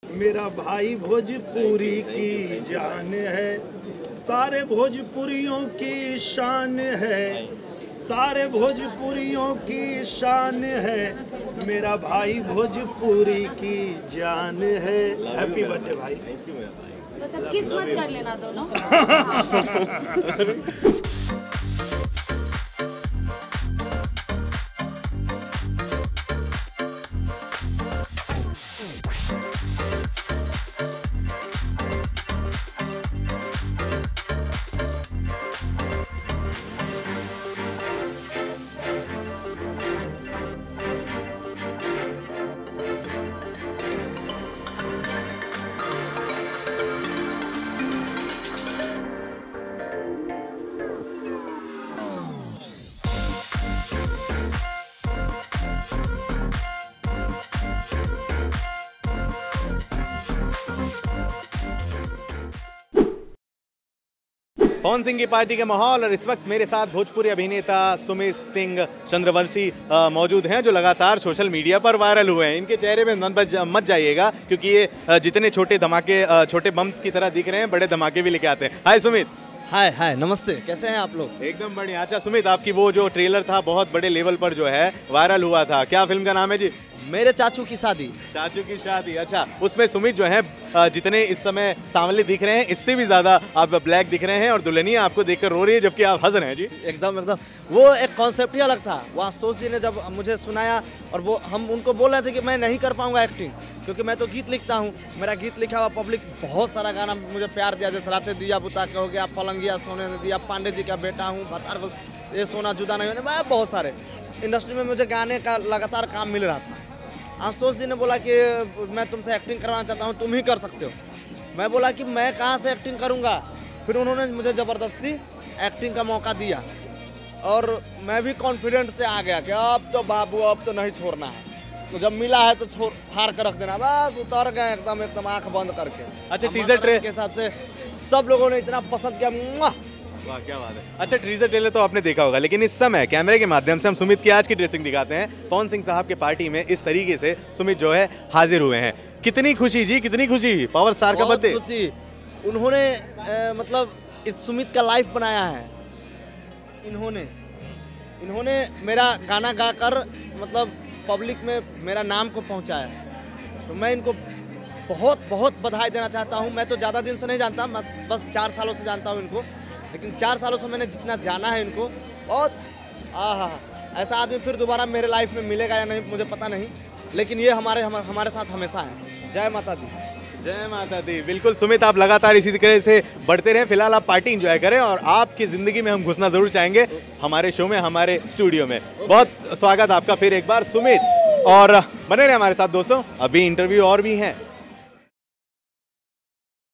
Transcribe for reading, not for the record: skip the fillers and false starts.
मेरा भाई भोजपुरी की जान है, सारे भोजपुरियों की शान है, सारे भोजपुरियों की शान है, मेरा भाई भोजपुरी की जान है। हैप्पी बर्थडे भाई। बस अब किस्मत कर लेना दोनों। पवन सिंह की पार्टी के माहौल और इस वक्त मेरे साथ भोजपुरी अभिनेता सुमित सिंह चंद्रवंशी मौजूद हैं, जो लगातार सोशल मीडिया पर वायरल हुए हैं। इनके चेहरे में मत जाइएगा, क्योंकि ये जितने छोटे धमाके, छोटे बम की तरह दिख रहे हैं, बड़े धमाके भी लेके आते हैं। हाय सुमित। हाय हाय, नमस्ते, कैसे हैं आप लोग? एकदम बढ़िया। अच्छा सुमित, आपकी वो जो ट्रेलर था बहुत बड़े लेवल पर जो है वायरल हुआ था, क्या फिल्म का नाम है जी? मेरे चाचू की शादी। चाचू की शादी। अच्छा, उसमें सुमित जो है जितने इस समय सांवले दिख रहे हैं, इससे भी ज्यादा आप ब्लैक दिख रहे हैं, और दुल्हनिया आपको देखकर रो रही है जबकि आप हंस रहे हैं जी। एकदम एकदम, वो एक कॉन्सेप्ट ही अलग था। वो आशुतोष जी ने जब मुझे सुनाया, और वो हम उनको बोल रहे थे कि मैं नहीं कर पाऊंगा एक्टिंग, क्योंकि मैं तो गीत लिखता हूँ। मेरा गीत लिखा हुआ पब्लिक बहुत सारा गाना मुझे प्यार दिया, जैसे रातें दिया बुता के हो गया, पलंगिया सोने ने दिया, पांडे जी का बेटा हूँ, भतार ये सोना जुदा नहीं होने, बहुत सारे इंडस्ट्री में मुझे गाने का लगातार काम मिल रहा था। आशुतोष जी ने बोला कि मैं तुमसे एक्टिंग करवाना चाहता हूँ, तुम ही कर सकते हो। मैं बोला कि मैं कहाँ से एक्टिंग करूँगा। फिर उन्होंने मुझे ज़बरदस्ती एक्टिंग का मौका दिया, और मैं भी कॉन्फिडेंट से आ गया कि अब तो बाबू, अब तो नहीं छोड़ना है। तो जब मिला है तो छोड़ फाड़ कर रख देना, बस उतर गए एकदम आँख बंद करके। अच्छा, टीजर ट्रेलर के हिसाब से सब लोगों ने इतना पसंद किया। वाह, क्या बात है। अच्छा, टीजर ट्रेलर तो आपने देखा होगा, लेकिन इस समय कैमरे के माध्यम से हम सुमित की आज की ड्रेसिंग दिखाते हैं। पवन सिंह साहब के पार्टी में इस तरीके से सुमित जो है हाजिर हुए हैं। कितनी खुशी जी, कितनी खुशी। पावर स्टार का बर्थडे। खुशी। उन्होंने मतलब इस सुमित का लाइफ बनाया है। इन्होंने मेरा गाना गाकर मतलब पब्लिक में मेरा नाम को पहुंचाया, तो मैं इनको बहुत बहुत बधाई देना चाहता हूं। मैं तो ज़्यादा दिन से नहीं जानता, मैं बस 4 सालों से जानता हूं इनको, लेकिन 4 सालों से मैंने जितना जाना है इनको, बहुत ऐसा आदमी फिर दोबारा मेरे लाइफ में मिलेगा या नहीं मुझे पता नहीं, लेकिन ये हमारे साथ हमेशा है। जय माता दी। जय माता दी। बिल्कुल सुमित, आप लगातार इसी तरह से बढ़ते रहें। फिलहाल आप पार्टी एंजॉय करें, और आपकी ज़िंदगी में हम घुसना ज़रूर चाहेंगे हमारे शो में, हमारे स्टूडियो में। बहुत स्वागत आपका फिर एक बार सुमित, और बने रहे हमारे साथ दोस्तों, अभी इंटरव्यू और भी हैं।